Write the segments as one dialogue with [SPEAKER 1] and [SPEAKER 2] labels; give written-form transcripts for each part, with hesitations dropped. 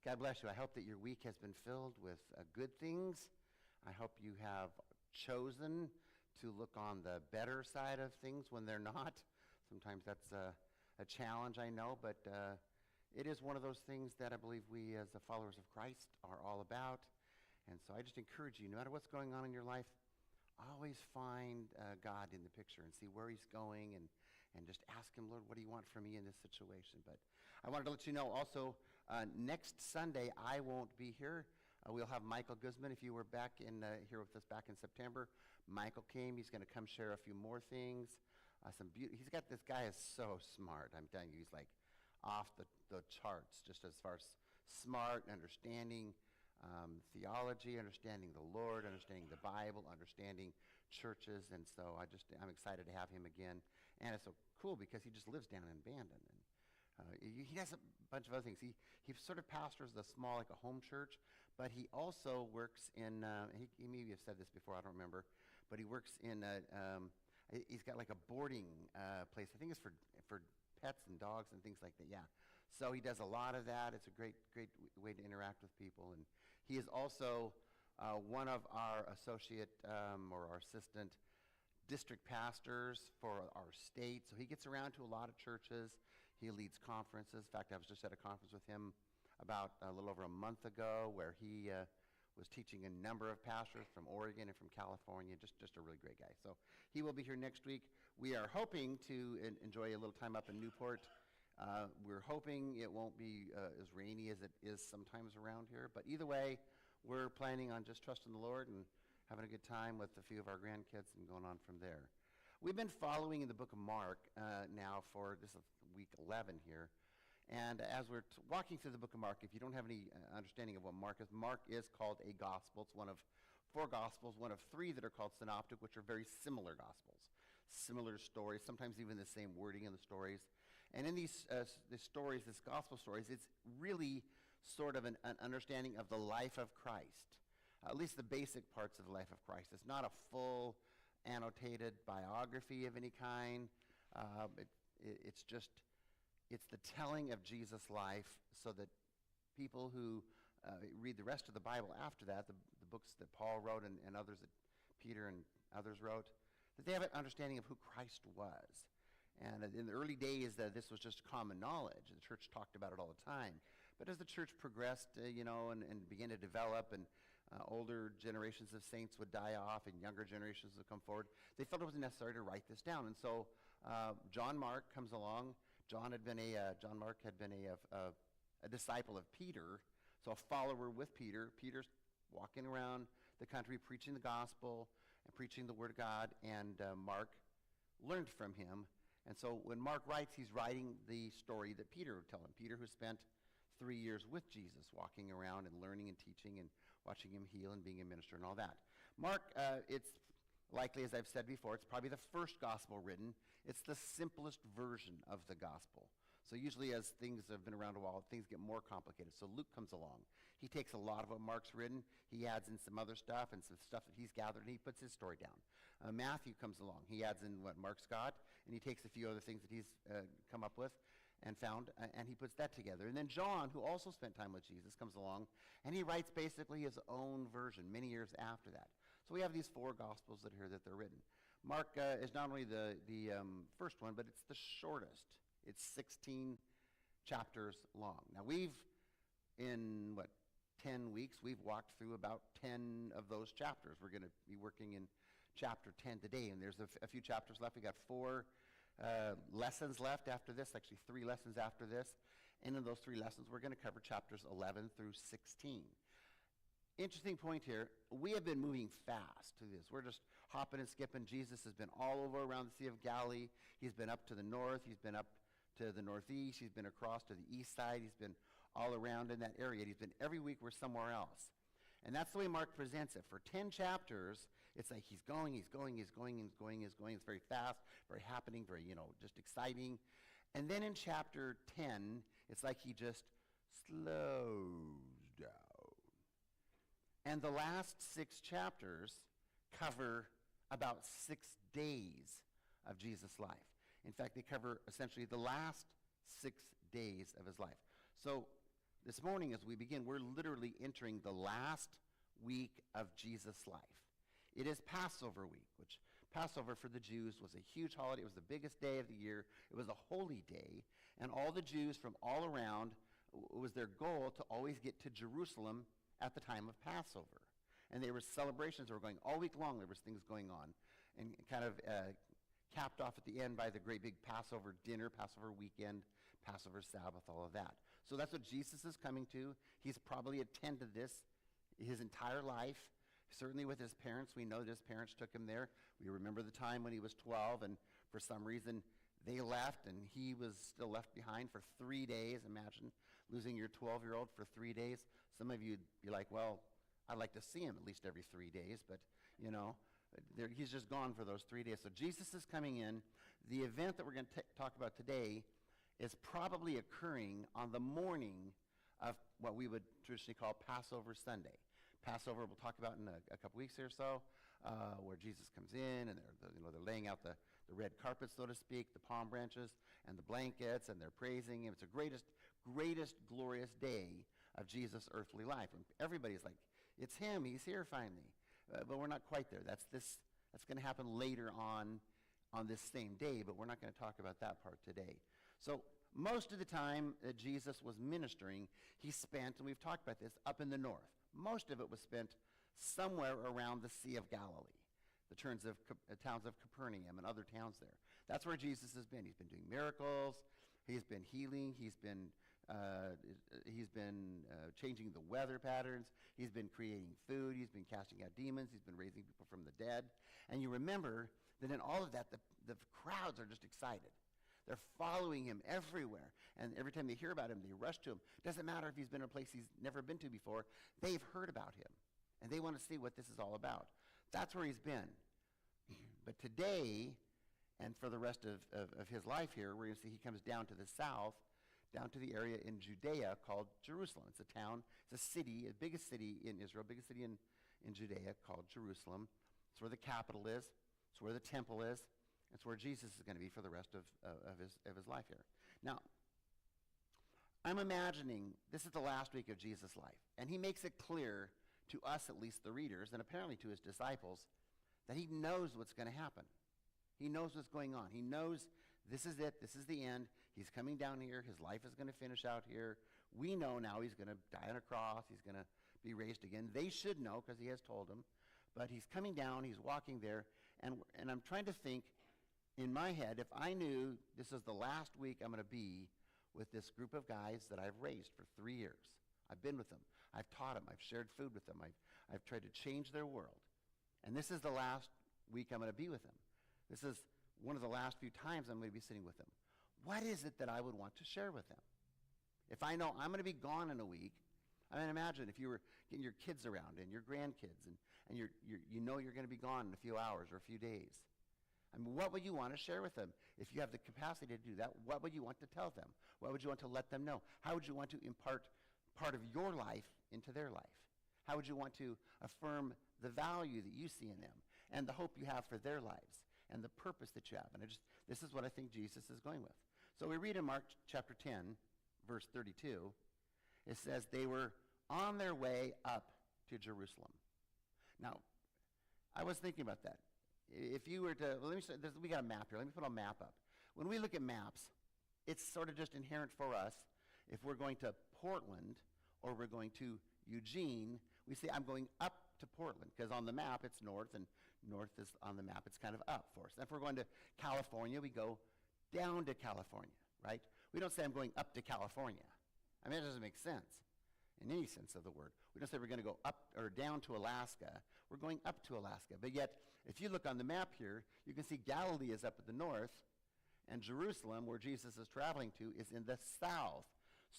[SPEAKER 1] God bless you. I hope that your week has been filled with good things. I hope you have chosen to look on the better side of things when they're not. Sometimes that's a challenge, I know, but it is one of those things that I believe we as the followers of Christ are all about. And so I just encourage you, no matter what's going on in your life, always find God in the picture and see where he's going and just ask him, Lord, what do you want from me in this situation? But I wanted to let you know also, next Sunday I won't be here. We'll have Michael Guzman. If you were back here with us back in September, Michael came. He's going to come share a few more things. This guy is so smart. I'm telling you, he's like off the charts just as far as smart, understanding theology, understanding the Lord, understanding the Bible, understanding churches. And so I'm excited to have him again. And it's so cool because he just lives down in Bandon. And he does a bunch of other things. He sort of pastors the small, like a home church, but he also works in, he maybe have said this before, I don't remember, but he works in, he's got like a boarding place. I think it's for pets and dogs and things like that, yeah. So he does a lot of that. It's a great way to interact with people. And he is also one of our associate or our assistant district pastors for our state. So he gets around to a lot of churches. He leads conferences. In fact, I was just at a conference with him about a little over a month ago where he was teaching a number of pastors from Oregon and from California. Just a really great guy. So he will be here next week. We are hoping to enjoy a little time up in Newport. We're hoping it won't be as rainy as it is sometimes around here. But either way, we're planning on just trusting the Lord and having a good time with a few of our grandkids and going on from there. We've been following in the book of Mark now for this is week 11 here. And as we're walking through the book of Mark, if you don't have any understanding of what Mark is called a gospel. It's one of 4 gospels, one of 3 that are called synoptic, which are very similar gospels. Similar stories, sometimes even the same wording in the stories. And in these stories, these gospel stories, it's really sort of an understanding of the life of Christ, at least the basic parts of the life of Christ. It's not a full annotated biography of any kind. It's the telling of Jesus' life so that people who read the rest of the Bible after that, the books that Paul wrote and others that Peter and others wrote, that they have an understanding of who Christ was. And in the early days, this was just common knowledge. The church talked about it all the time. But as the church progressed, and began to develop, and older generations of saints would die off and younger generations would come forward, they felt it was necessary to write this down. And so John Mark comes along. John Mark had been a disciple of Peter, so a follower with Peter. Peter's walking around the country preaching the gospel and preaching the word of God, and Mark learned from him. And so when Mark writes, he's writing the story that Peter would tell him. Peter, who spent 3 years with Jesus, walking around and learning and teaching and watching him heal and being a minister and all that. Mark, it's likely, as I've said before, it's probably the first gospel written. It's the simplest version of the gospel. So usually as things have been around a while, things get more complicated. So Luke comes along. He takes a lot of what Mark's written. He adds in some other stuff and some stuff that he's gathered, and he puts his story down. Matthew comes along. He adds in what Mark's got, and he takes a few other things that he's come up with and found, and he puts that together. And then John, who also spent time with Jesus, comes along, and he writes basically his own version many years after that. So we have these 4 gospels that are here that they're written. Mark is not only the first one, but it's the shortest. It's 16 chapters long. Now in 10 weeks, we've walked through about 10 of those chapters. We're going to be working in chapter 10 today, and there's a few chapters left. We got 4 lessons left after this, actually 3 lessons after this. And in those 3 lessons, we're going to cover chapters 11 through 16. Interesting point here, we have been moving fast to this. We're just hopping and skipping. Jesus has been all over around the Sea of Galilee. He's been up to the north. He's been up to the northeast. He's been across to the east side. He's been all around in that area. He's been every week we're somewhere else. And that's the way Mark presents it. For 10 chapters, it's like he's going. It's very fast, very happening, very, just exciting. And then in chapter 10, it's like he just slows down. And the last 6 chapters cover about 6 days of Jesus' life. In fact, they cover essentially the last 6 days of his life. So this morning as we begin, we're literally entering the last week of Jesus' life. It is Passover week, which Passover for the Jews was a huge holiday. It was the biggest day of the year. It was a holy day. And all the Jews from all around, it was their goal to always get to Jerusalem at the time of Passover. And there were celebrations that were going all week long. There was things going on. And kind of capped off at the end by the great big Passover dinner, Passover weekend, Passover Sabbath, all of that. So that's what Jesus is coming to. He's probably attended this his entire life. Certainly with his parents. We know that his parents took him there. We remember the time when he was 12, and for some reason they left, and he was still left behind for 3 days. Imagine losing your 12-year-old for 3 days. Some of you would be like, well, I'd like to see him at least every 3 days, but, he's just gone for those 3 days. So Jesus is coming in. The event that we're going to talk about today is probably occurring on the morning of what we would traditionally call Passover Sunday. Passover we'll talk about in a couple weeks or so, where Jesus comes in and they're laying out the red carpet, so to speak, the palm branches and the blankets, and they're praising him. It's the greatest, glorious day of Jesus' earthly life. And everybody's like, it's him, he's here finally. But we're not quite there. That's going to happen later on this same day, but we're not going to talk about that part today. So most of the time that Jesus was ministering, he spent, and we've talked about this, up in the north. Most of it was spent somewhere around the Sea of Galilee, the towns of Capernaum and other towns there. That's where Jesus has been. He's been doing miracles. He's been healing. He's been changing the weather patterns. He's been creating food. He's been casting out demons. He's been raising people from the dead. And you remember that in all of that, the crowds are just excited. They're following him everywhere. And every time they hear about him, they rush to him. Doesn't matter if he's been in a place he's never been to before. They've heard about him. And they want to see what this is all about. That's where he's been. But today, and for the rest of his life here, we're going to see he comes down to the south, down to the area in Judea called Jerusalem. It's a town, it's a city, the biggest city in Israel, biggest city in Judea called Jerusalem. It's where the capital is. It's where the temple is. It's where Jesus is going to be for the rest of his life here. Now, I'm imagining this is the last week of Jesus' life, and he makes it clear to us, at least the readers, and apparently to his disciples, that he knows what's going to happen. He knows what's going on. He knows this is it. This is the end. He's coming down here. His life is going to finish out here. We know now he's going to die on a cross. He's going to be raised again. They should know because he has told them. But he's coming down. He's walking there. And I'm trying to think, in my head, if I knew this is the last week I'm going to be with this group of guys that I've raised for 3 years. I've been with them. I've taught them. I've shared food with them. I've tried to change their world. And this is the last week I'm going to be with them. This is one of the last few times I'm going to be sitting with them. What is it that I would want to share with them? If I know I'm going to be gone in a week, I mean, imagine if you were getting your kids around and your grandkids, and you know you're going to be gone in a few hours or a few days. I mean, what would you want to share with them? If you have the capacity to do that, what would you want to tell them? What would you want to let them know? How would you want to impart part of your life into their life? How would you want to affirm the value that you see in them and the hope you have for their lives and the purpose that you have? And this is what I think Jesus is going with. So we read in Mark chapter 10, verse 32, it says, they were on their way up to Jerusalem. Now, I was thinking about that. If you were to, we got a map here. Let me put a map up. When we look at maps, it's sort of just inherent for us. If we're going to Portland or we're going to Eugene, we say, I'm going up to Portland, because on the map it's north, and north is on the map. It's kind of up for us. And if we're going to California, we go down to California, right? We don't say I'm going up to California. I mean, it doesn't make sense in any sense of the word. We don't say we're going to go up or down to Alaska. We're going up to Alaska. But yet, if you look on the map here, you can see Galilee is up at the north, and Jerusalem, where Jesus is traveling to, is in the south.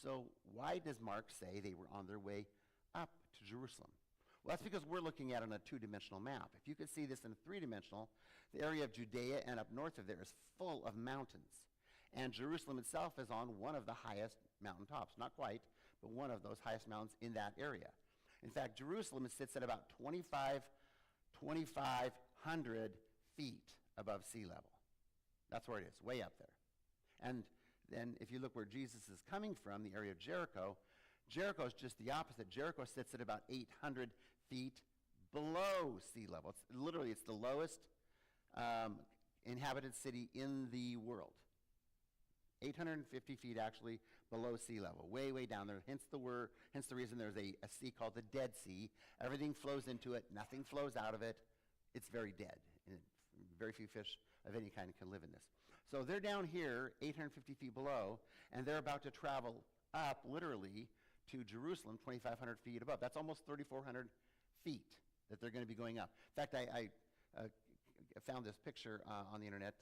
[SPEAKER 1] So why does Mark say they were on their way up to Jerusalem? Well, that's because we're looking at it on a two-dimensional map. If you could see this in a three-dimensional, the area of Judea and up north of there is full of mountains. And Jerusalem itself is on one of the highest mountaintops. Not quite, but one of those highest mountains in that area. In fact, Jerusalem sits at about 2,500 feet above sea level. That's where it is, way up there. And then if you look where Jesus is coming from, the area of Jericho, Jericho is just the opposite. Jericho sits at about 800 feet below sea level. It's the lowest inhabited city in the world. 850 feet actually below sea level, way, way down there. Hence the reason there's a sea called the Dead Sea. Everything flows into it. Nothing flows out of it. It's very dead. And very few fish of any kind can live in this. So they're down here, 850 feet below, and they're about to travel up, literally, to Jerusalem, 2,500 feet above. That's almost 3,400 feet that they're going to be going up. In fact, I found this picture on the internet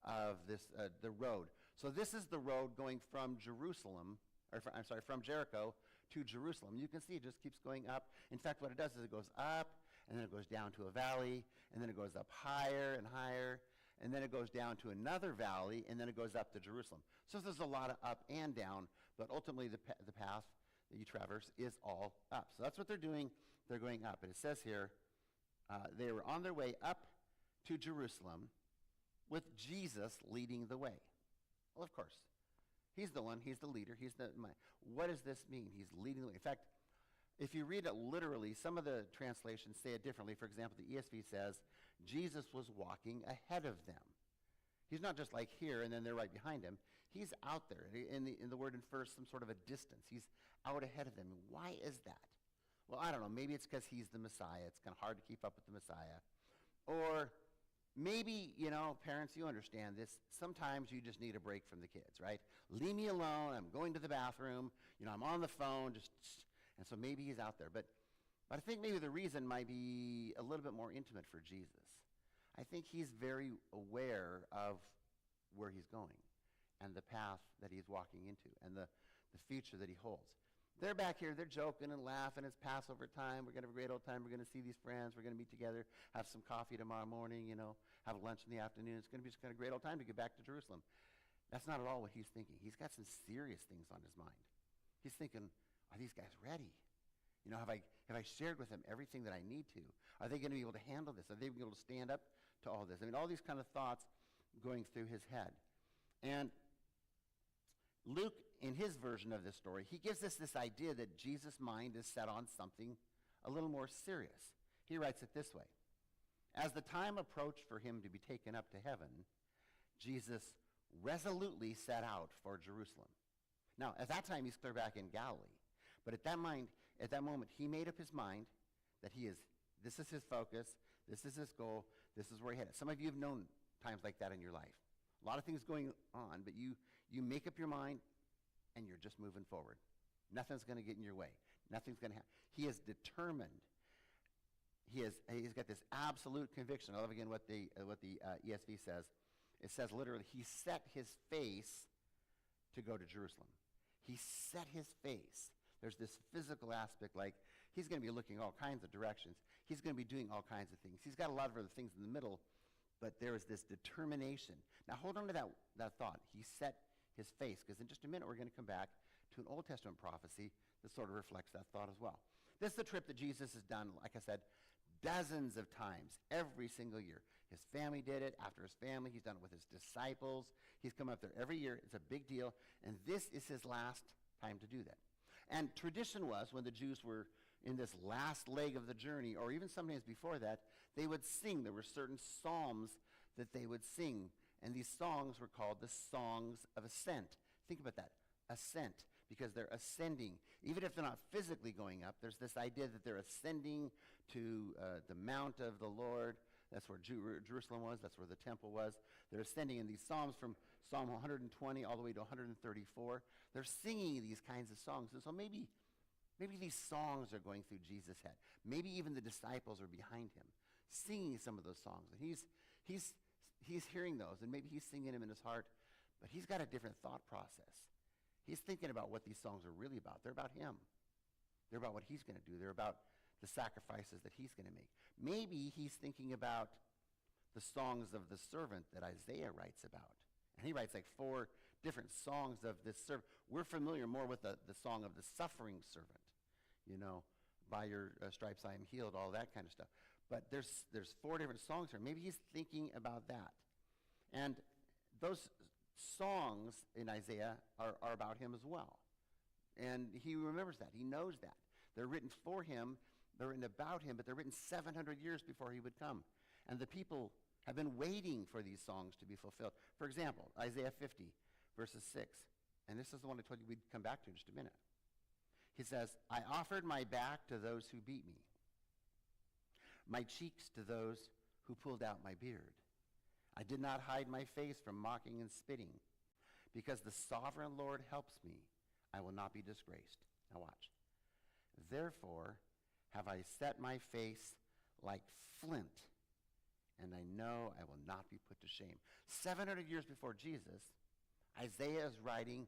[SPEAKER 1] of the road. So this is the road going from from Jericho to Jerusalem. You can see it just keeps going up. In fact, what it does is it goes up, and then it goes down to a valley, and then it goes up higher and higher, and then it goes down to another valley, and then it goes up to Jerusalem. So there's a lot of up and down, but ultimately the path that you traverse is all up. So that's what they're doing. They're going up. And it says here, they were on their way up to Jerusalem with Jesus leading the way. Well, of course. He's the one. He's the leader. What does this mean? He's leading the way. In fact, if you read it literally, some of the translations say it differently. For example, the ESV says, Jesus was walking ahead of them. He's not just like here and then they're right behind him. He's out there. In the word infers some sort of a distance. He's out ahead of them. Why is that? Well, I don't know. Maybe it's because he's the Messiah. It's kind of hard to keep up with the Messiah. Or maybe, parents, you understand this. Sometimes you just need a break from the kids, right? Leave me alone. I'm going to the bathroom. I'm on the phone. And so maybe he's out there. But I think maybe the reason might be a little bit more intimate for Jesus. I think he's very aware of where he's going and the path that he's walking into and the future that he holds. They're back here, they're joking and laughing. It's Passover time. We're going to have a great old time. We're going to see these friends. We're going to meet together, have some coffee tomorrow morning, have lunch in the afternoon. It's going to be just kind of a great old time to get back to Jerusalem. That's not at all what he's thinking. He's got some serious things on his mind. He's thinking, are these guys ready? Have I shared with them everything that I need to? Are they going to be able to handle this? Are they going to be able to stand up to all this? All these kind of thoughts going through his head. And Luke, in his version of this story, he gives us this idea that Jesus' mind is set on something a little more serious. He writes it this way. As the time approached for him to be taken up to heaven, Jesus resolutely set out for Jerusalem. Now, at that time, he's clear back in Galilee. But at that moment, he made up his mind that this is his focus, this is his goal, this is where he headed. Some of you have known times like that in your life. A lot of things going on, but you make up your mind, and you're just moving forward. Nothing's going to get in your way. Nothing's going to happen. He is determined. He's got this absolute conviction. I love again what the ESV says. It says literally, he set his face to go to Jerusalem. He set his face. There's this physical aspect, like he's going to be looking all kinds of directions. He's going to be doing all kinds of things. He's got a lot of other things in the middle, but there is this determination. Now hold on to that thought. He set his face, because in just a minute we're going to come back to an Old Testament prophecy that sort of reflects that thought as well. This is the trip that Jesus has done, like I said, dozens of times, every single year. His family did it. After his family, he's done it with his disciples. He's come up there every year. It's a big deal, and this is his last time to do that. And tradition was, when the Jews were in this last leg of the journey, or even sometimes before that, they would sing. There were certain psalms that they would sing, and these songs were called the songs of ascent. Think about that, ascent, because they're ascending. Even if they're not physically going up, there's this idea that they're ascending to the mount of the Lord. That's where Jerusalem was. That's where the temple was. They're ascending in these psalms from Psalm 120 all the way to 134. They're singing these kinds of songs. And so maybe these songs are going through Jesus' head. Maybe even the disciples are behind him, singing some of those songs. And he's hearing those, and maybe he's singing them in his heart, but he's got a different thought process. He's thinking about what these songs are really about. They're about him. They're about what he's going to do. They're about the sacrifices that he's going to make. Maybe he's thinking about the songs of the servant that Isaiah writes about. And he writes like 4 different songs of this servant. We're familiar more with the song of the suffering servant. By your stripes I am healed, all that kind of stuff. But there's 4 different songs here. Maybe he's thinking about that. And those songs in Isaiah are about him as well. And he remembers that. He knows that. They're written for him. They're written about him, but they're written 700 years before he would come. And the people have been waiting for these songs to be fulfilled. For example, Isaiah 50, verses 6. And this is the one I told you we'd come back to in just a minute. He says, I offered my back to those who beat me, my cheeks to those who pulled out my beard. I did not hide my face from mocking and spitting. Because the sovereign Lord helps me, I will not be disgraced. Now watch. Therefore have I set my face like flint, and I know I will not be put to shame. 700 years before Jesus, Isaiah is writing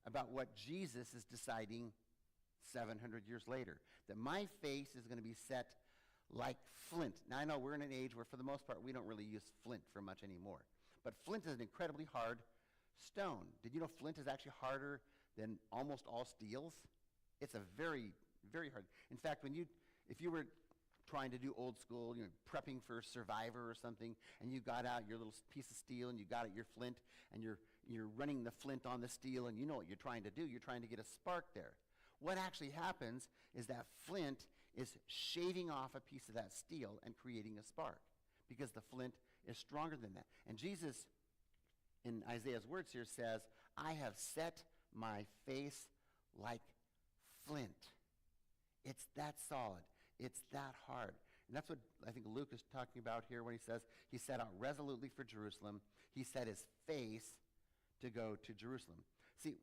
[SPEAKER 1] about what Jesus is deciding 700 years later, that my face is going to be set like flint. Now, I know we're in an age where, for the most part, we don't really use flint for much anymore. But flint is an incredibly hard stone. Did you know flint is actually harder than almost all steels? It's a very, very hard. In fact, if you were trying to do old school, prepping for Survivor or something, and you got out your little piece of steel and you got out your flint, and you're running the flint on the steel, and you know what you're trying to do. You're trying to get a spark there. What actually happens is that flint is shaving off a piece of that steel and creating a spark, because the flint is stronger than that. And Jesus, in Isaiah's words here, says, I have set my face like flint. It's that solid. It's that hard. And that's what I think Luke is talking about here when he says he set out resolutely for Jerusalem. He set his face to go to Jerusalem. See,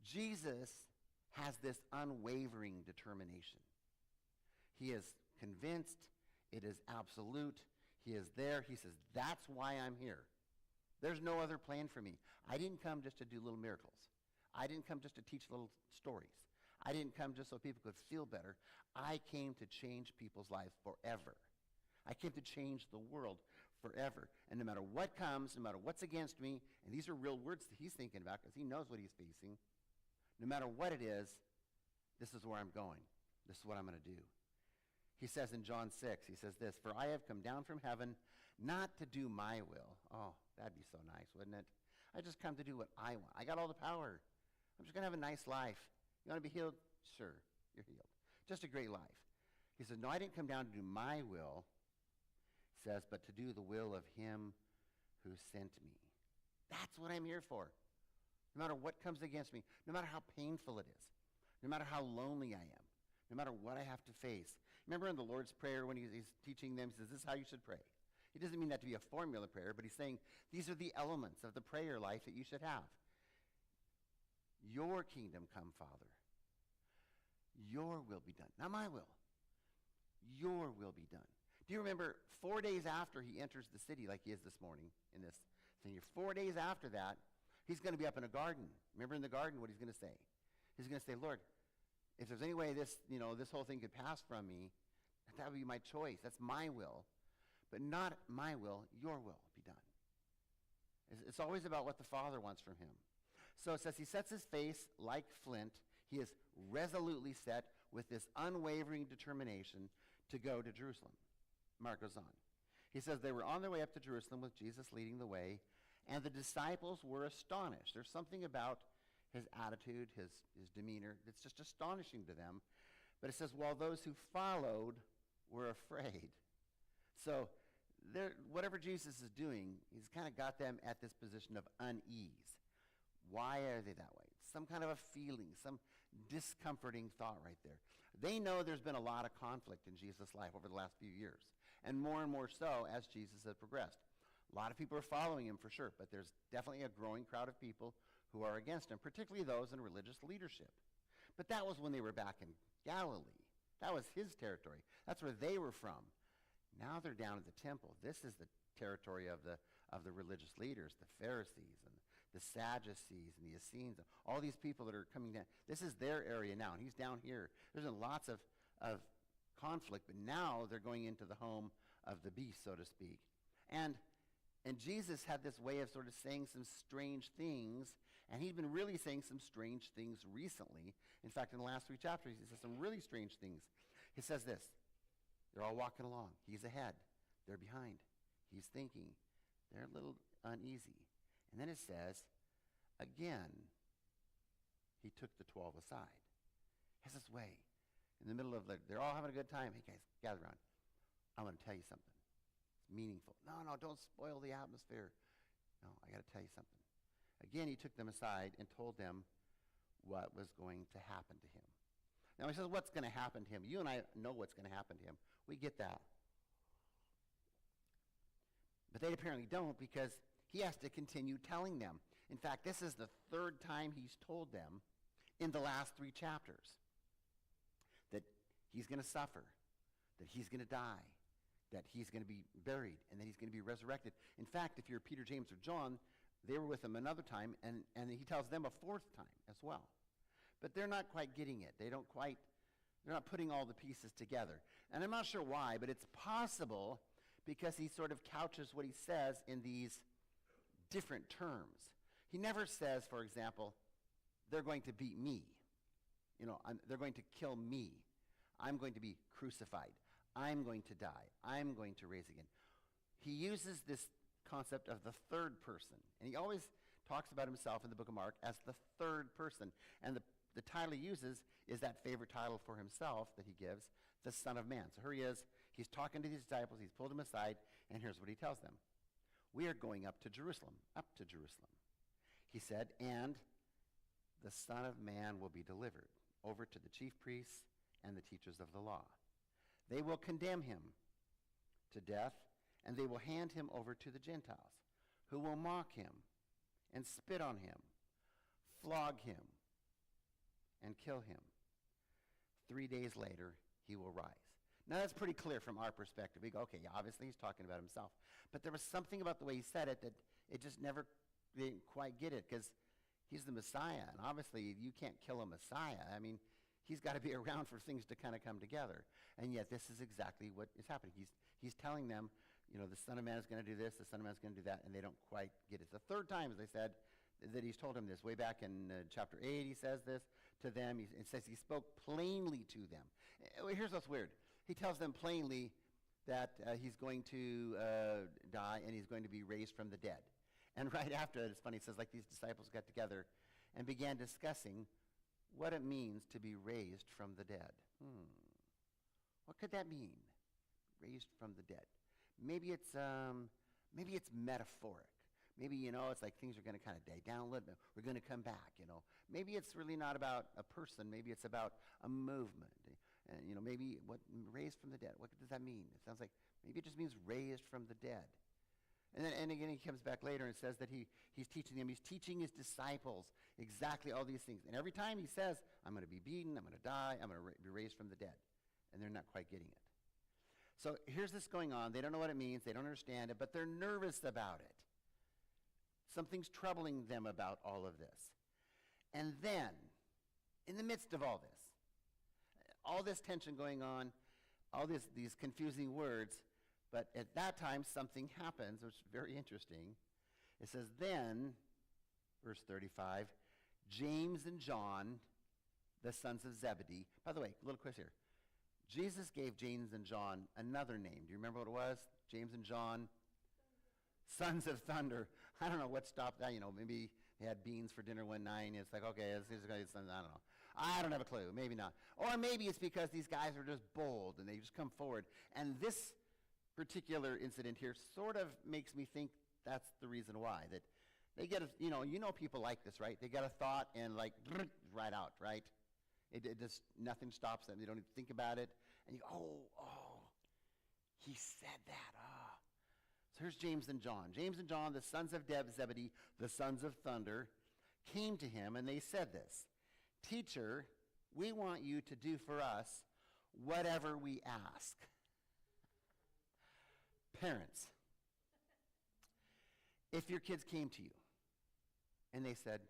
[SPEAKER 1] Jesus has this unwavering determination. He is convinced. It is absolute. He is there. He says, that's why I'm here. There's no other plan for me. I didn't come just to do little miracles. I didn't come just to teach little stories. I didn't come just so people could feel better. I came to change people's lives forever. I came to change the world forever. And no matter what comes, no matter what's against me, and these are real words that he's thinking about because he knows what he's facing, no matter what it is, this is where I'm going. This is what I'm going to do. He says in John 6, he says this, for I have come down from heaven not to do my will. Oh, that'd be so nice, wouldn't it? I just come to do what I want. I got all the power. I'm just going to have a nice life. You want to be healed? Sure, you're healed. Just a great life. He says, no, I didn't come down to do my will, he says, but to do the will of him who sent me. That's what I'm here for. No matter what comes against me, no matter how painful it is, no matter how lonely I am, no matter what I have to face. Remember in the Lord's Prayer when he's teaching them, he says, this is how you should pray. He doesn't mean that to be a formula prayer, but he's saying these are the elements of the prayer life that you should have. Your kingdom come, Father. Your will be done. Not my will. Your will be done. Do you remember 4 days after he enters the city like he is this morning in this thing? 4 days after that, he's going to be up in a garden. Remember in the garden what he's going to say? He's going to say, Lord, if there's any way this whole thing could pass from me, that would be my choice. That's my will. But not my will, your will be done. It's always about what the Father wants from him. So it says he sets his face like flint. He is resolutely set with this unwavering determination to go to Jerusalem. Mark goes on. He says they were on their way up to Jerusalem with Jesus leading the way, and the disciples were astonished. There's something about his attitude, his demeanor, that's just astonishing to them. But it says, while those who followed were afraid. So whatever Jesus is doing, he's kind of got them at this position of unease. Why are they that way? Some kind of a feeling, some discomforting thought right there. They know there's been a lot of conflict in Jesus' life over the last few years, and more so as Jesus has progressed. A lot of people are following him for sure, but there's definitely a growing crowd of people who are against him, particularly those in religious leadership. But that was when they were back in Galilee. That was his territory. That's where they were from. Now they're down at the temple. This is the territory of the religious leaders, the Pharisees and the Sadducees and the Essenes, all these people that are coming down. This is their area now, and he's down here. There's been lots of conflict, but now they're going into the home of the beast, so to speak. And Jesus had this way of sort of saying some strange things, and he'd been really saying some strange things recently. In fact, in the last 3 chapters, he says some really strange things. He says this, they're all walking along. He's ahead. They're behind. He's thinking. They're a little uneasy. And then it says, again, he took the 12 aside. has this way. In the middle of, they're all having a good time. Hey, guys, gather around. I'm going to tell you something. It's meaningful. No, don't spoil the atmosphere. No, I got to tell you something. Again, he took them aside and told them what was going to happen to him. Now, he says, what's going to happen to him? You and I know what's going to happen to him. We get that. But they apparently don't, because he has to continue telling them. In fact, this is the third time he's told them in the last 3 chapters that he's going to suffer, that he's going to die, that he's going to be buried, and that he's going to be resurrected. In fact, if you're Peter, James, or John, they were with him another time, and he tells them a 4th time as well. But they're not quite getting it. They're not putting all the pieces together. And I'm not sure why, but it's possible because he sort of couches what he says in these different terms. He never says, for example, they're going to beat me. They're going to kill me. I'm going to be crucified. I'm going to die. I'm going to raise again. He uses this concept of the third person. And he always talks about himself in the book of Mark as the third person. And the title he uses is that favorite title for himself that he gives, the Son of Man. So here he is. He's talking to these disciples. He's pulled them aside. And here's what he tells them. We are going up to Jerusalem. He said, and the Son of Man will be delivered over to the chief priests and the teachers of the law. They will condemn him to death, and they will hand him over to the Gentiles, who will mock him and spit on him, flog him, and kill him. 3 days later, he will rise. Now, that's pretty clear from our perspective. We go, okay, yeah, obviously he's talking about himself. But there was something about the way he said it that it just never didn't quite get it, because he's the Messiah, and obviously you can't kill a Messiah. I mean, he's got to be around for things to kind of come together. And yet this is exactly what is happening. He's telling them, the Son of Man is going to do this, the Son of Man is going to do that, and they don't quite get it. The third time, as I said, that he's told them this. Way back in chapter 8, he says this to them. It says he spoke plainly to them. Here's what's weird. He tells them plainly that he's going to die and he's going to be raised from the dead. And right after it, it's funny, it says these disciples got together and began discussing what it means to be raised from the dead. What could that mean? Raised from the dead. Maybe it's metaphoric. Maybe, it's like things are going to kind of die down a little bit. We're going to come back, Maybe it's really not about a person. Maybe it's about a movement. And, maybe raised from the dead. What does that mean? It sounds like maybe it just means raised from the dead. And again, he comes back later and says that he's teaching them. He's teaching his disciples exactly all these things. And every time he says, I'm going to be beaten, I'm going to die, I'm going to be raised from the dead. And they're not quite getting it. So here's this going on. They don't know what it means. They don't understand it, but they're nervous about it. Something's troubling them about all of this. And then, in the midst of all this tension going on, all these confusing words, but at that time, something happens, which is very interesting. It says, then, verse 35, James and John, the sons of Zebedee. By the way, a little quiz here. Jesus gave James and John another name. Do you remember what it was? James and John, sons of thunder. I don't know what stopped that. Maybe they had beans for dinner one night, and it's like, okay, this is going to be sons. I don't know. I don't have a clue. Maybe not. Or maybe it's because these guys are just bold, and they just come forward. And this particular incident here sort of makes me think that's the reason why. That they get, people like this, right? They get a thought and right out, right? It just, nothing stops them. They don't even think about it. And you go, he said that. So here's James and John. James and John, the sons of Zebedee, the sons of thunder, came to him and they said this, Teacher, we want you to do for us whatever we ask. Parents, if your kids came to you and they said,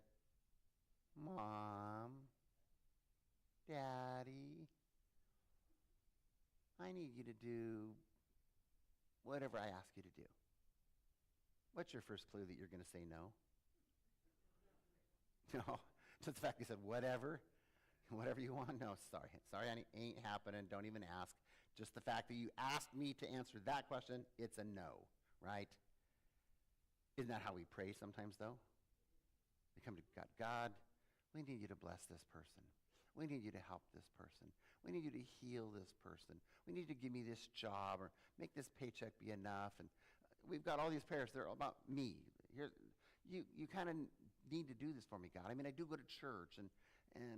[SPEAKER 1] Mom, Daddy, I need you to do whatever I ask you to do, what's your first clue that you're going to say no? No. Just the fact you said whatever you want? No, sorry, honey, ain't happening. Don't even ask. Just the fact that you asked me to answer that question, it's a no, right? Isn't that how we pray sometimes, though? We come to God, we need you to bless this person. We need you to help this person. We need you to heal this person. We need you to give me this job or make this paycheck be enough. And we've got all these prayers. They're all about me. You kind of need to do this for me, God. I mean, I do go to church, and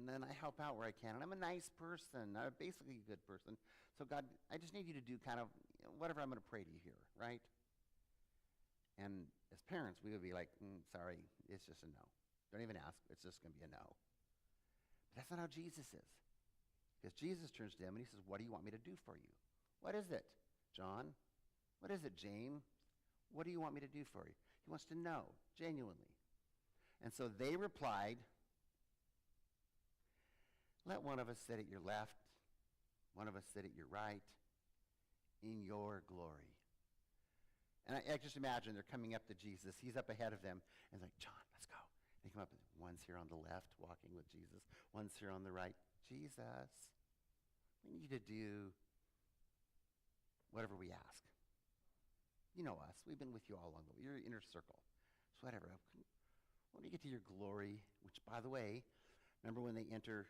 [SPEAKER 1] then I help out where I can. And I'm a nice person. I'm basically a good person. So, God, I just need you to do kind of whatever I'm going to pray to you here, right? And as parents, we would be like, sorry, it's just a no. Don't even ask. It's just going to be a no. But that's not how Jesus is. Because Jesus turns to him and he says, what do you want me to do for you? What is it, John? What is it, James? What do you want me to do for you? He wants to know, genuinely. And so they replied, let one of us sit at your left, one of us sit at your right, in your glory. And I just imagine they're coming up to Jesus. He's up ahead of them. And it's like, John, let's go. They come up, and one's here on the left walking with Jesus. One's here on the right. Jesus, we need you to do whatever we ask. You know us. We've been with you all along the way. You're your inner circle. So whatever. When you get to your glory, which, by the way, remember when they enter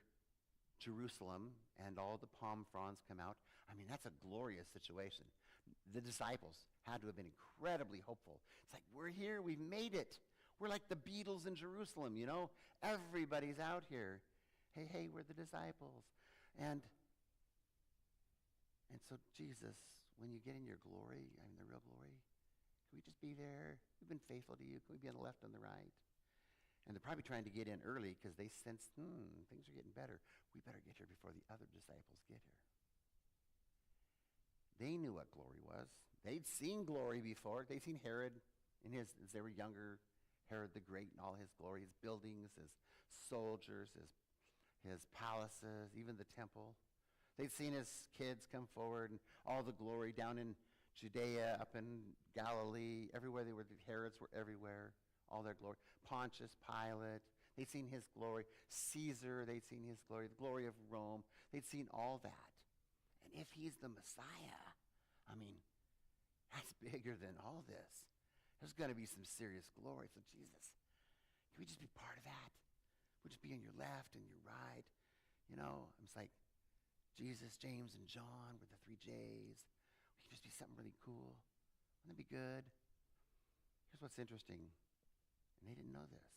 [SPEAKER 1] Jerusalem and all the palm fronds come out? I mean, that's a glorious situation. The disciples had to have been incredibly hopeful. It's like, we're here. We've made it. We're like the Beatles in Jerusalem, you know? Everybody's out here. Hey, we're the disciples. And so, Jesus, when you get in your glory, I mean, the real glory, can we just be there? We've been faithful to you. Can we be on the left and the right? And they're probably trying to get in early because they sense, things are getting better. We better get here before the other disciples get here. They knew what glory was. They'd seen glory before. They'd seen Herod as they were younger, Herod the Great in all his glory, his buildings, his soldiers, his palaces, even the temple. They'd seen his kids come forward and all the glory down in Judea, up in Galilee, everywhere they were. The Herods were everywhere, all their glory. Pontius Pilate, they'd seen his glory. Caesar, they'd seen his glory. The glory of Rome, they'd seen all that. And if he's the Messiah, I mean, that's bigger than all this. There's going to be some serious glory. So Jesus, can we just be part of that? We'll just be on your left and your right. You know, it's like Jesus, James, and John with the 3 J's. We can just be something really cool. Wouldn't that be good? Here's what's interesting. And they didn't know this.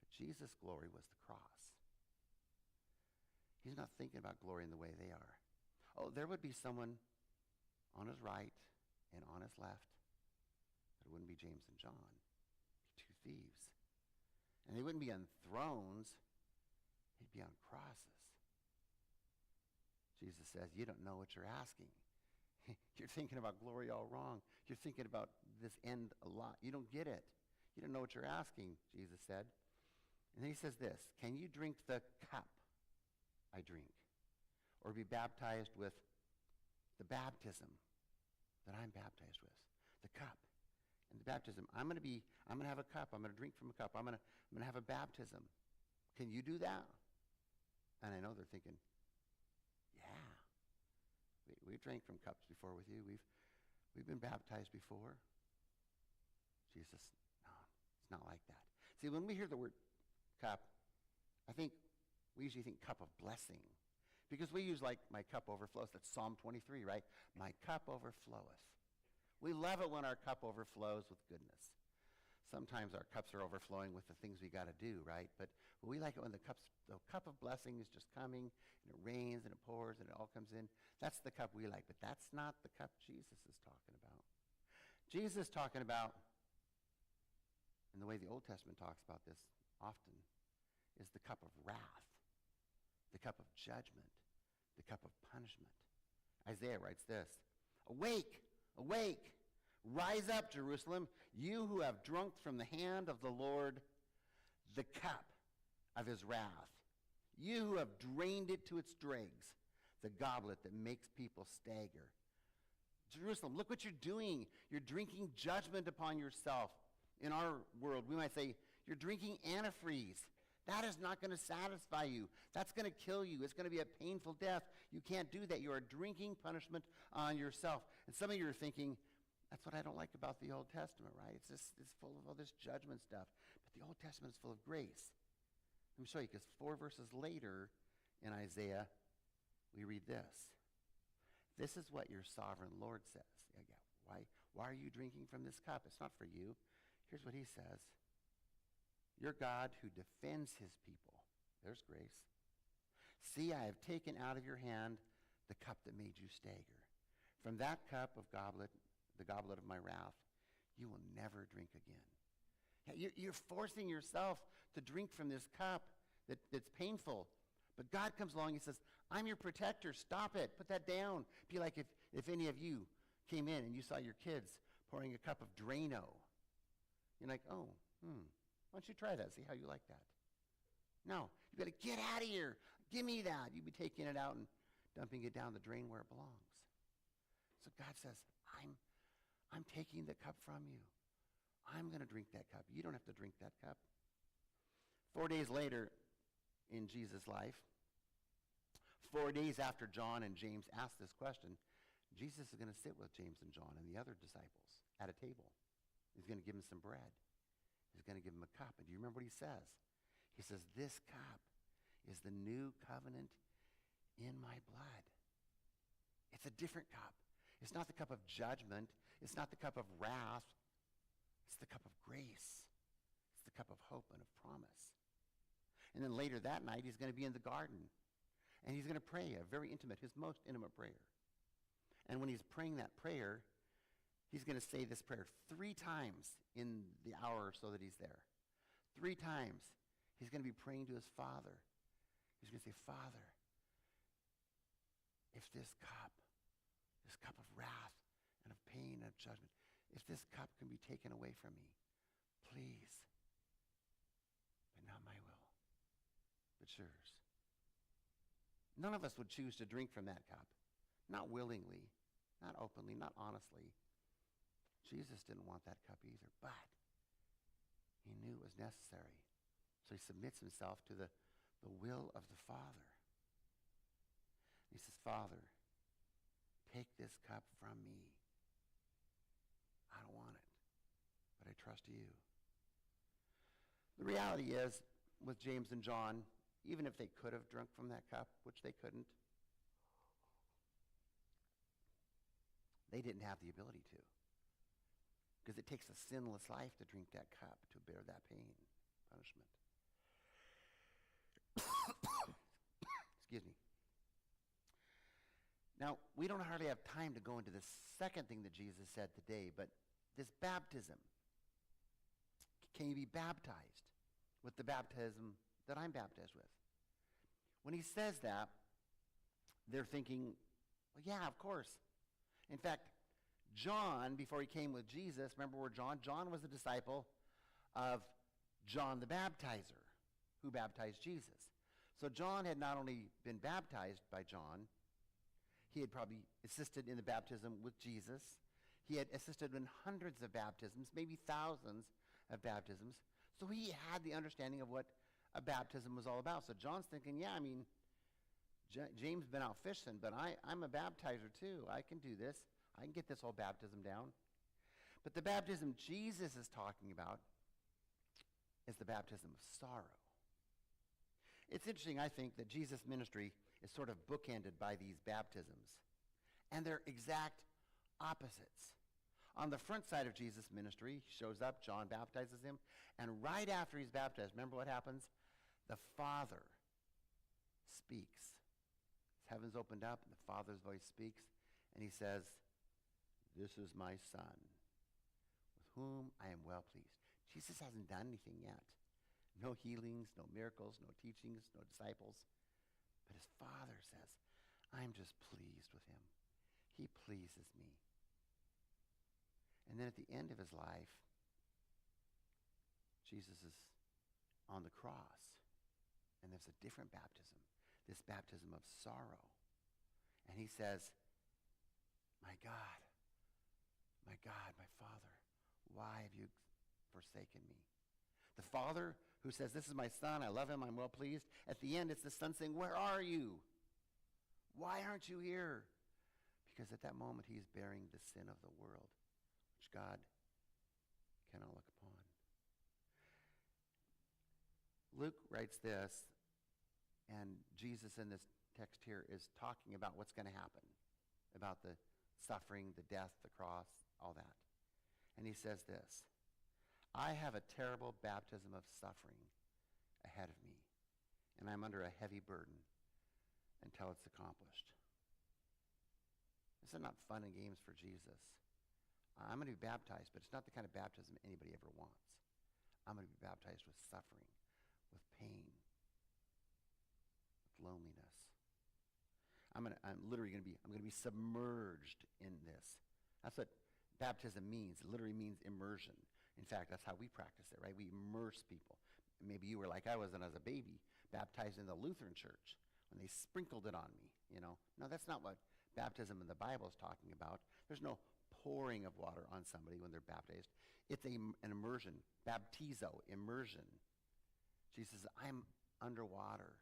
[SPEAKER 1] But Jesus' glory was the cross. He's not thinking about glory in the way they are. Oh, there would be someone on his right and on his left. But it wouldn't be James and John. It'd be 2 thieves. And they wouldn't be on thrones. They'd be on crosses. Jesus says, you don't know what you're asking. You're thinking about glory all wrong. You're thinking about this end a lot. You don't get it. You don't know what you're asking, Jesus said. And then he says this, can you drink the cup I drink? Or be baptized with the baptism that I'm baptized with? The cup. And the baptism, I'm going to have a cup. I'm going to drink from a cup. I'm going to have a baptism. Can you do that? And I know they're thinking, we've drank from cups before with you. We've been baptized before. Jesus, no, it's not like that. See, when we hear the word cup, I think we usually think cup of blessing. Because we use like, my cup overflows. That's Psalm 23, right? My cup overfloweth. We love it when our cup overflows with goodness. Sometimes our cups are overflowing with the things we got to do, right? But we like it when the cup of blessing is just coming, and it rains, and it pours, and it all comes in. That's the cup we like, but that's not the cup Jesus is talking about. Jesus is talking about, and the way the Old Testament talks about this often, is the cup of wrath, the cup of judgment, the cup of punishment. Isaiah writes this, awake, awake, rise up, Jerusalem, you who have drunk from the hand of the Lord the cup of his wrath. You who have drained it to its dregs, the goblet that makes people stagger. Jerusalem, look what you're doing. You're drinking judgment upon yourself. In our world, we might say, you're drinking antifreeze. That is not going to satisfy you. That's going to kill you. It's going to be a painful death. You can't do that. You are drinking punishment on yourself. And some of you are thinking, that's what I don't like about the Old Testament, right? It's full of all this judgment stuff. But the Old Testament is full of grace. Let me show you, because 4 verses later in Isaiah, we read this. This is what your sovereign Lord says. Yeah. Why are you drinking from this cup? It's not for you. Here's what he says. Your God who defends his people. There's grace. See, I have taken out of your hand the cup that made you stagger. From that cup of the goblet of my wrath, you will never drink again. Yeah, you're forcing yourself to drink from this cup that's painful. But God comes along and says, I'm your protector. Stop it. Put that down. Be like if any of you came in and you saw your kids pouring a cup of Drano. You're like, why don't you try that? See how you like that. No, you got to get out of here. Give me that. You'd be taking it out and dumping it down the drain where it belongs. So God says, I'm taking the cup from you. I'm going to drink that cup. You don't have to drink that cup. 4 days later in Jesus' life, 4 days after John and James asked this question, Jesus is going to sit with James and John and the other disciples at a table. He's going to give them some bread. He's going to give them a cup. And do you remember what he says? He says, this cup is the new covenant in my blood. It's a different cup. It's not the cup of judgment. It's not the cup of wrath. It's the cup of grace. It's the cup of hope and of promise. And then later that night, he's going to be in the garden. And he's going to pray his most intimate prayer. And when he's praying that prayer, he's going to say this prayer 3 times in the hour or so that he's there. 3 times. He's going to be praying to his Father. He's going to say, Father, if this cup of wrath and of pain and of judgment, if this cup can be taken away from me, please, but not my will, but yours. None of us would choose to drink from that cup. Not willingly, not openly, not honestly. Jesus didn't want that cup either, but he knew it was necessary. So he submits himself to the will of the Father. He says, Father, take this cup from me. I don't want it, but I trust you. The reality is, with James and John, even if they could have drunk from that cup, which they couldn't, they didn't have the ability to. Because it takes a sinless life to drink that cup, to bear that pain, punishment. Excuse me. Now, we don't hardly have time to go into the second thing that Jesus said today, but this baptism. Can you be baptized with the baptism that I'm baptized with? When he says that, they're thinking, well, yeah, of course. In fact, John, before he came with Jesus, remember where John was a disciple of John the Baptizer, who baptized Jesus. So John had not only been baptized by John, he had probably assisted in the baptism with Jesus. He had assisted in hundreds of baptisms, maybe thousands of baptisms. So he had the understanding of what a baptism was all about. So John's thinking, yeah, James been out fishing, but I'm a baptizer too. I can do this. I can get this whole baptism down. But the baptism Jesus is talking about is the baptism of sorrow. It's interesting, I think, that Jesus' ministry is sort of bookended by these baptisms. And they're exact opposites. On the front side of Jesus' ministry, he shows up, John baptizes him, and right after he's baptized, remember what happens? The Father speaks. His heavens opened up, and the Father's voice speaks, and he says, this is my Son, with whom I am well pleased. Jesus hasn't done anything yet. No healings, no miracles, no teachings, no disciples. But his Father says, I'm just pleased with him. He pleases me. And then at the end of his life, Jesus is on the cross. And there's a different baptism, this baptism of sorrow. And he says, my God, my Father, why have you forsaken me? The Father who says, this is my Son, I love him, I'm well pleased. At the end, it's the Son saying, where are you? Why aren't you here? Because at that moment, he's bearing the sin of the world, which God cannot look upon. Luke writes this, And Jesus in this text here is talking about what's going to happen, about the suffering, the death, the cross, all that. And he says this, I have a terrible baptism of suffering ahead of me, and I'm under a heavy burden until it's accomplished. This is not fun and games for Jesus. I'm going to be baptized, but it's not the kind of baptism anybody ever wants. I'm going to be baptized with suffering, with pain, with loneliness. I'm literally going to be submerged in this. That's what baptism means. It literally means immersion. In fact, that's how we practice it, right? We immerse people. Maybe you were like I was when I was a baby, baptized in the Lutheran church when they sprinkled it on me, you know. No, that's not what baptism in the Bible is talking about. There's no pouring of water on somebody when they're baptized. It's an immersion, baptizo, immersion. Jesus says, I'm underwater.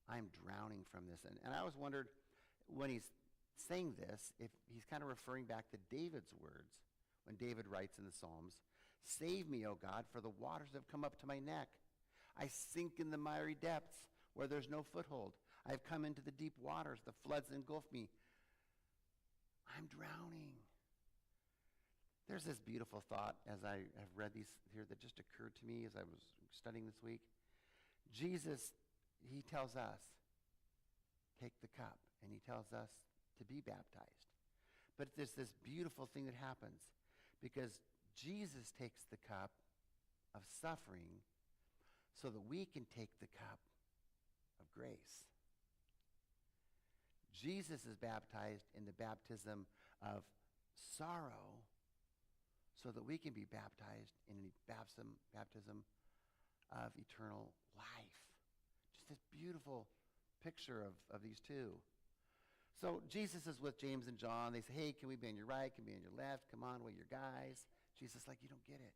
[SPEAKER 1] I'm drowning from this. And I always wondered when he's saying this, if he's kind of referring back to David's words when David writes in the Psalms, save me, O God, for the waters have come up to my neck. I sink in the miry depths where there's no foothold. I've come into the deep waters. The floods engulf me. I'm drowning. There's this beautiful thought as I have read these here that just occurred to me as I was studying this week. Jesus, he tells us, take the cup, and he tells us to be baptized. But there's this beautiful thing that happens because Jesus takes the cup of suffering so that we can take the cup of grace. Jesus is baptized in the baptism of sorrow so that we can be baptized in a baptism of eternal life. Just this beautiful picture of these two. So Jesus is with James and John. They say, hey, can we be on your right? Can we be on your left? Come on, we're your guys. Jesus is like, you don't get it.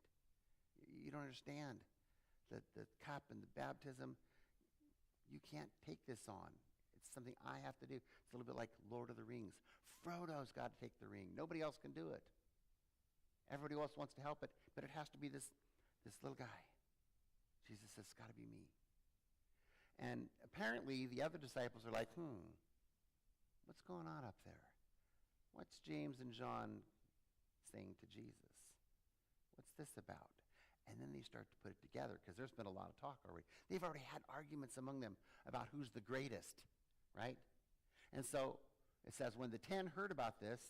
[SPEAKER 1] You don't understand. The cup and the baptism, you can't take this on. It's something I have to do. It's a little bit like Lord of the Rings. Frodo's got to take the ring. Nobody else can do it. Everybody else wants to help it, but it has to be this little guy. Jesus says, it's got to be me. And apparently the other disciples are like, what's going on up there? What's James and John saying to Jesus? What's this about? And then they start to put it together because there's been a lot of talk already. They've already had arguments among them about who's the greatest, right? And so it says, when the 10 heard about this,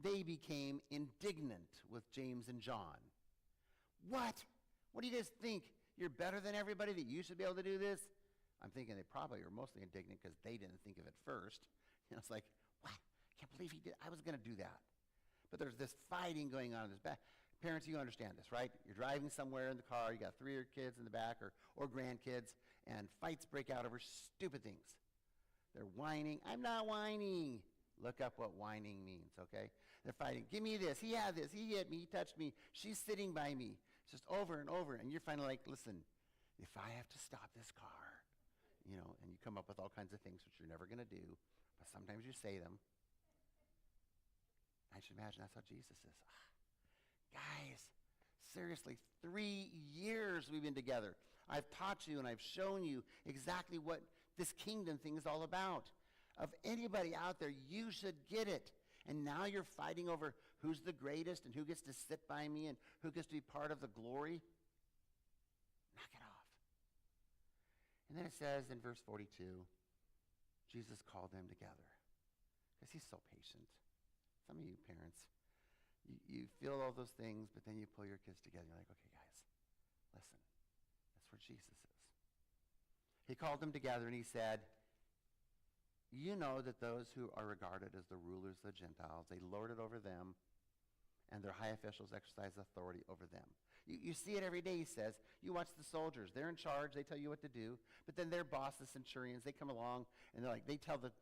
[SPEAKER 1] they became indignant with James and John. What? What do you guys think? You're better than everybody, that you should be able to do this? I'm thinking they probably are mostly indignant because they didn't think of it first. You know, it's like, what? I can't believe he did. I was going to do that. But there's this fighting going on in this back. Parents, you understand this, right? You're driving somewhere in the car. You got 3 of your kids in the back or grandkids, and fights break out over stupid things. They're whining. I'm not whining. Look up what whining means, okay? They're fighting. Give me this. He had this. He hit me. He touched me. She's sitting by me. It's just over and over. And you're finally like, listen, if I have to stop this car, you know, and you come up with all kinds of things which you're never going to do, but sometimes you say them. I should imagine that's how Jesus is. Guys, seriously, 3 years we've been together. I've taught you and I've shown you exactly what this kingdom thing is all about. Of anybody out there, you should get it. And now you're fighting over who's the greatest and who gets to sit by me and who gets to be part of the glory. Knock it off. And then it says in verse 42, Jesus called them together because he's so patient. Some of you parents, you feel all those things, but then you pull your kids together. You're like, okay, guys, listen. That's where Jesus is. He called them together and he said, you know that those who are regarded as the rulers of the Gentiles, they lord it over them, and their high officials exercise authority over them. You see it every day, he says. You watch the soldiers. They're in charge. They tell you what to do. But then their boss, the centurions, they come along, and they tell the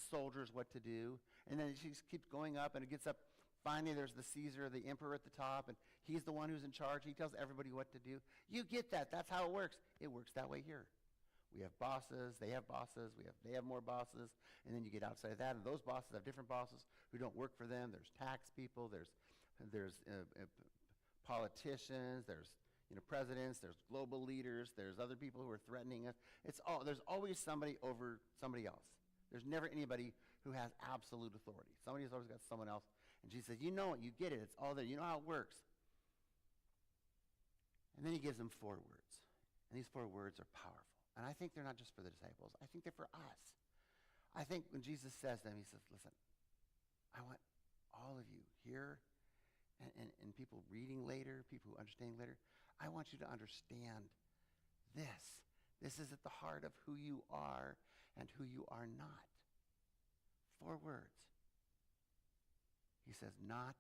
[SPEAKER 1] soldiers what to do. And then it just keeps going up, and it gets up. Finally, there's the Caesar, the emperor at the top, and he's the one who's in charge. He tells everybody what to do. You get that. That's how it works. It works that way here. We have bosses. They have bosses. They have more bosses. And then you get outside of that, and those bosses have different bosses who don't work for them. There's tax people. There's politicians. There's presidents, there's global leaders, there's other people who are threatening us. There's always somebody over somebody else. There's never anybody who has absolute authority. Somebody's always got someone else. And Jesus says, you know it, you get it, it's all there. You know how it works. And then he gives them 4 words. And these 4 words are powerful. And I think they're not just for the disciples. I think they're for us. I think when Jesus says them, he says, listen, I want all of you here and people reading later, people who understand later, I want you to understand this. This is at the heart of who you are and who you are not. 4 words. He says, not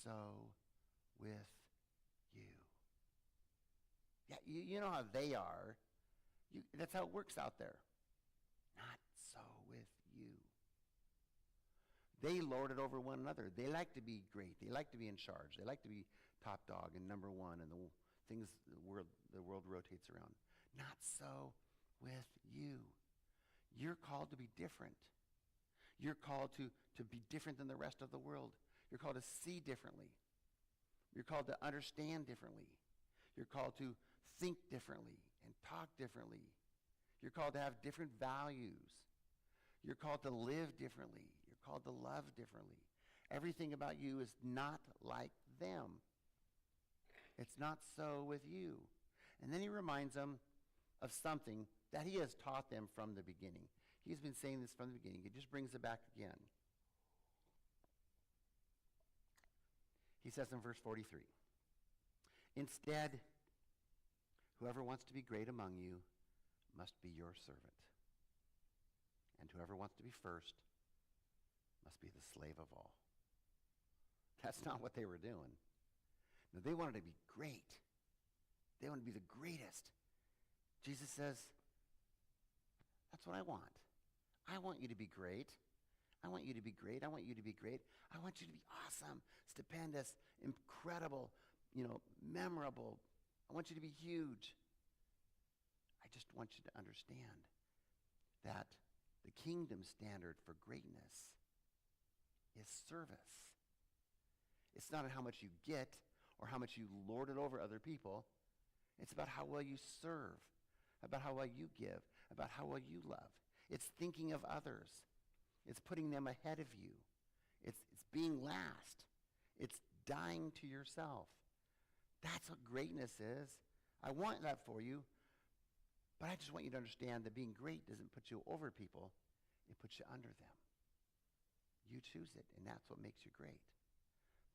[SPEAKER 1] so with you. Yeah, you know how they are. That's how it works out there. Not so with you. They lord it over one another. They like to be great. They like to be in charge. They like to be top dog and number one and the things the world rotates around. Not so with you. You're called to be different. You're called to be different than the rest of the world. You're called to see differently. You're called to understand differently. You're called to think differently and talk differently. You're called to have different values. You're called to live differently. You're called to love differently. Everything about you is not like them. It's not so with you. And then he reminds them of something that he has taught them from the beginning. He's been saying this from the beginning. He just brings it back again. He says in verse 43, instead, whoever wants to be great among you must be your servant. And whoever wants to be first must be the slave of all. That's not what they were doing. No, they wanted to be great. They wanted to be the greatest. Jesus says, that's what I want. I want you to be great. I want you to be great. I want you to be great. I want you to be awesome, stupendous, incredible, memorable. I want you to be huge. I just want you to understand that the kingdom standard for greatness is service. It's not how much you get or how much you lord it over other people. It's about how well you serve, about how well you give, about how well you love. It's thinking of others. It's putting them ahead of you. It's being last. It's dying to yourself. That's what greatness is. I want that for you, but I just want you to understand that being great doesn't put you over people. It puts you under them. You choose it, and that's what makes you great.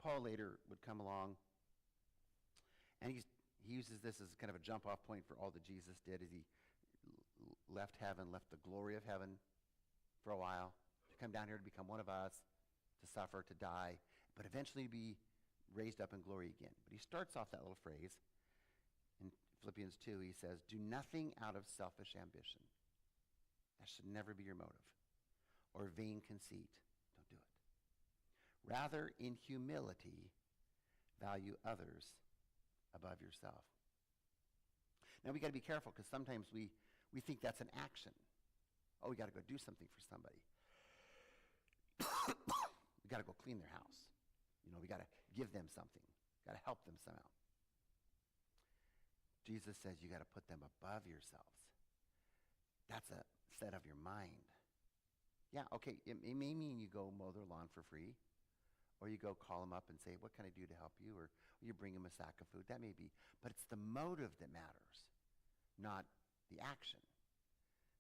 [SPEAKER 1] Paul later would come along, and he uses this as kind of a jump-off point for all that Jesus did as he left heaven, left the glory of heaven for a while, to come down here to become one of us, to suffer, to die, but eventually be raised up in glory again. But he starts off that little phrase in Philippians 2. He says, do nothing out of selfish ambition. That should never be your motive. Or vain conceit. Don't do it. Rather, in humility, value others above yourself. Now, we got to be careful because sometimes we think that's an action. Oh, we got to go do something for somebody. We got to go clean their house. We got to give them something. Got to help them somehow. Jesus says you got to put them above yourselves. That's a set of your mind. Yeah, okay, it may mean you go mow their lawn for free, or you go call them up and say, what can I do to help you? Or you bring them a sack of food. That may be. But it's the motive that matters, not the action.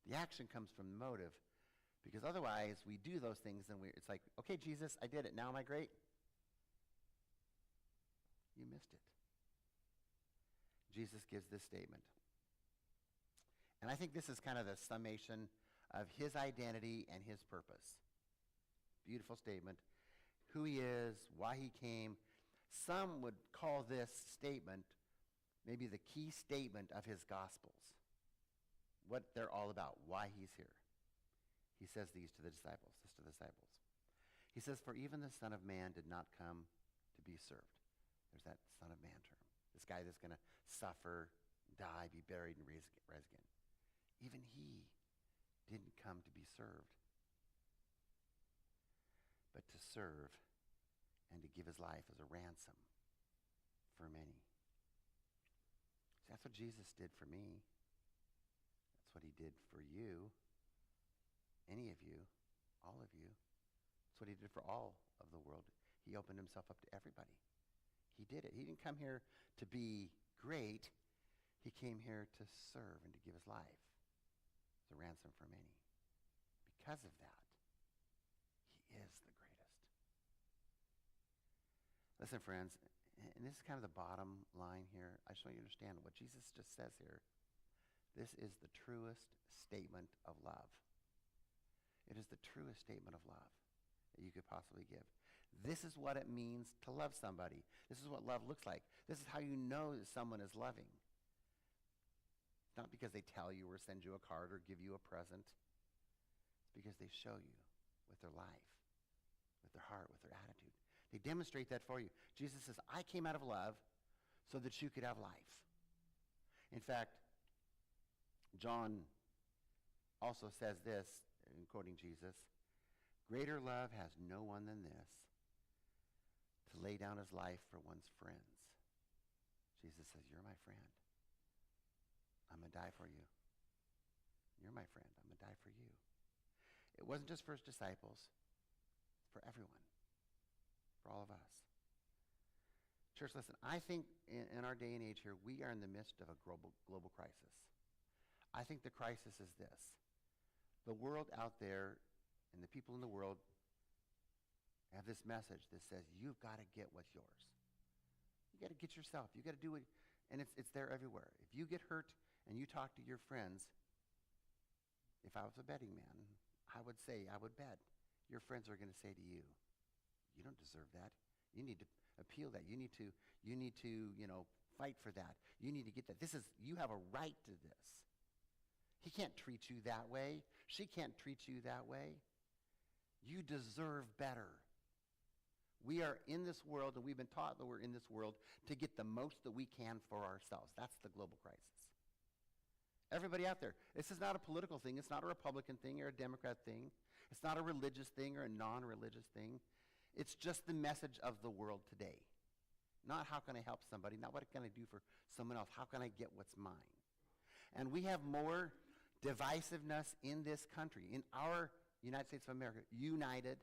[SPEAKER 1] The action comes from the motive, because otherwise we do those things and it's like, okay, Jesus, I did it. Now am I great? You missed it. Jesus gives this statement. And I think this is kind of the summation of his identity and his purpose. Beautiful statement. Who he is, why he came. Some would call this statement maybe the key statement of his Gospels. What they're all about, why he's here. He says these to the disciples, He says, for even the Son of Man did not come to be served. There's that Son of Man term. This guy that's going to suffer, die, be buried, and rise again. Even he didn't come to be served, but to serve and to give his life as a ransom for many. That's what Jesus did for me. That's what he did for you, any of you, all of you. That's what he did for all of the world. He opened himself up to everybody. He did it. He didn't come here to be great. He came here to serve and to give his life as a ransom for many. Because of that, he is the greatest. Listen, friends, and this is kind of the bottom line here. I just want you to understand what Jesus just says here. This is the truest statement of love. It is the truest statement of love that you could possibly give. This is what it means to love somebody. This is what love looks like. This is how you know that someone is loving. It's not because they tell you or send you a card or give you a present. It's because they show you with their life, with their heart, with their attitude. They demonstrate that for you. Jesus says, I came out of love so that you could have life. In fact, John also says this, in quoting Jesus, greater love has no one than this, to lay down his life for one's friends. Jesus says, you're my friend. I'm going to die for you. You're my friend. I'm going to die for you. It wasn't just for his disciples. It's for everyone. For all of us. Church, listen, I think in our day and age here, we are in the midst of a global crisis. I think the crisis is this. The world out there and the people in the world have this message that says, you've got to get what's yours. You got to get yourself. You got to do it. And it's there everywhere. If you get hurt and you talk to your friends, if I was a betting man, I would bet your friends are going to say to you, you don't deserve that. You need to appeal that. You need to, fight for that. You need to get that. You have a right to this. He can't treat you that way. She can't treat you that way. You deserve better. We are in this world, and we've been taught that we're in this world to get the most that we can for ourselves. That's the global crisis. Everybody out there, this is not a political thing. It's not a Republican thing or a Democrat thing. It's not a religious thing or a non-religious thing. It's just the message of the world today. Not how can I help somebody, not what can I do for someone else. How can I get what's mine? And we have more divisiveness in this country, in our United States of America, united,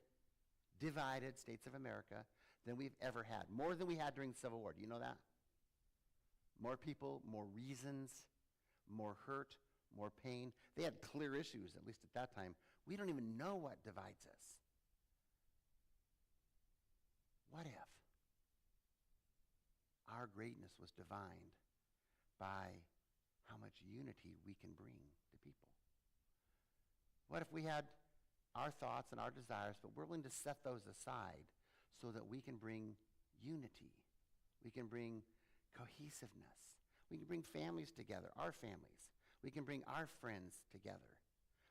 [SPEAKER 1] divided States of America, than we've ever had. More than we had during the Civil War. Do you know that? More people, more reasons, more hurt, more pain. They had clear issues, at least at that time. We don't even know what divides us. What if our greatness was defined by how much unity we can bring to people? What if we had our thoughts and our desires, but we're willing to set those aside so that we can bring unity? We can bring cohesiveness. We can bring families together, our families. We can bring our friends together.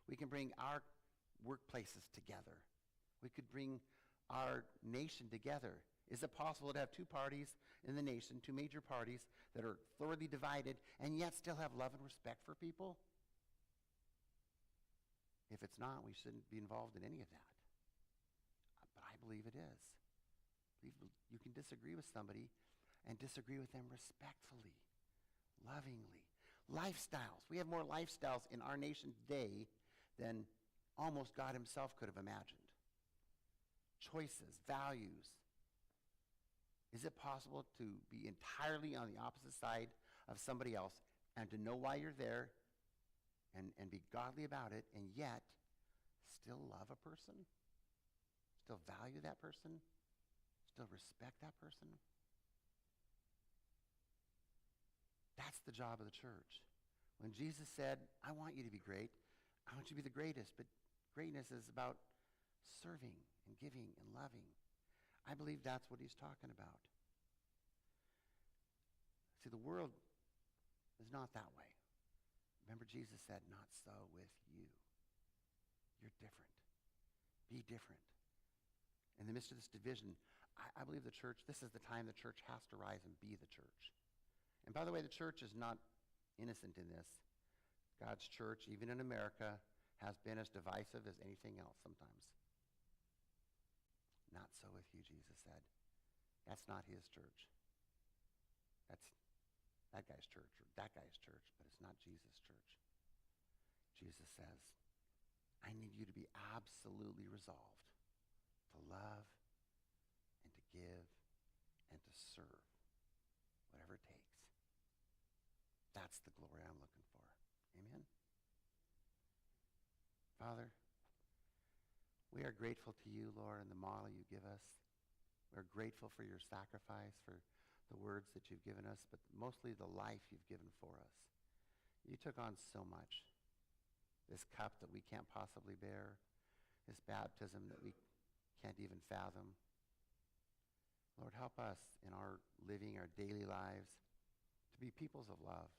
[SPEAKER 1] We can bring our workplaces together. We could bring our nation together. Is it possible to have two parties in the nation, two major parties that are thoroughly divided and yet still have love and respect for people? If it's not, we shouldn't be involved in any of that. But I believe it is. You can disagree with somebody and disagree with them respectfully, lovingly. Lifestyles. We have more lifestyles in our nation today than almost God himself could have imagined. Choices, values. Is it possible to be entirely on the opposite side of somebody else and to know why you're there and be godly about it and yet still love a person? Still value that person? Still respect that person? That's the job of the church. When Jesus said, I want you to be great, I want you to be the greatest, but greatness is about serving and giving and loving. I believe that's what he's talking about. See, the world is not that way. Remember, Jesus said, not so with you. You're different. Be different. In the midst of this division, I believe the church, this is the time the church has to rise and be the church. And by the way, the church is not innocent in this. God's church, even in America, has been as divisive as anything else sometimes. Not so with you, Jesus said. That's not his church. that guy's church or that guy's church, but it's not Jesus' church. Jesus says, I need you to be absolutely resolved to love and to give and to serve, whatever it takes. That's the glory I'm looking for. Amen? Father, we are grateful to you, Lord, and the model you give us. We're grateful for your sacrifice, for the words that you've given us, but mostly the life you've given for us. You took on so much. This cup that we can't possibly bear, this baptism that we can't even fathom. Lord, help us in our living, our daily lives, to be peoples of love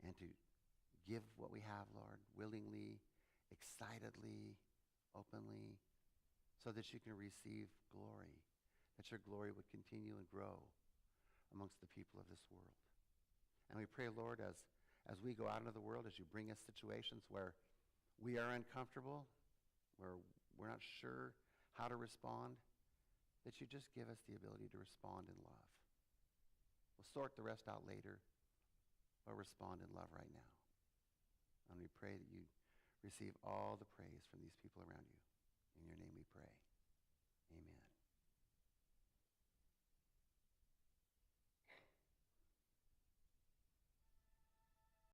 [SPEAKER 1] and to give what we have, Lord, willingly, excitedly, openly, so that you can receive glory, that your glory would continue and grow amongst the people of this world. And we pray, Lord, as we go out into the world, as you bring us situations where we are uncomfortable, where we're not sure how to respond, that you just give us the ability to respond in love. We'll sort the rest out later, but respond in love right now. And we pray that you receive all the praise from these people around you. In your name we pray. Amen.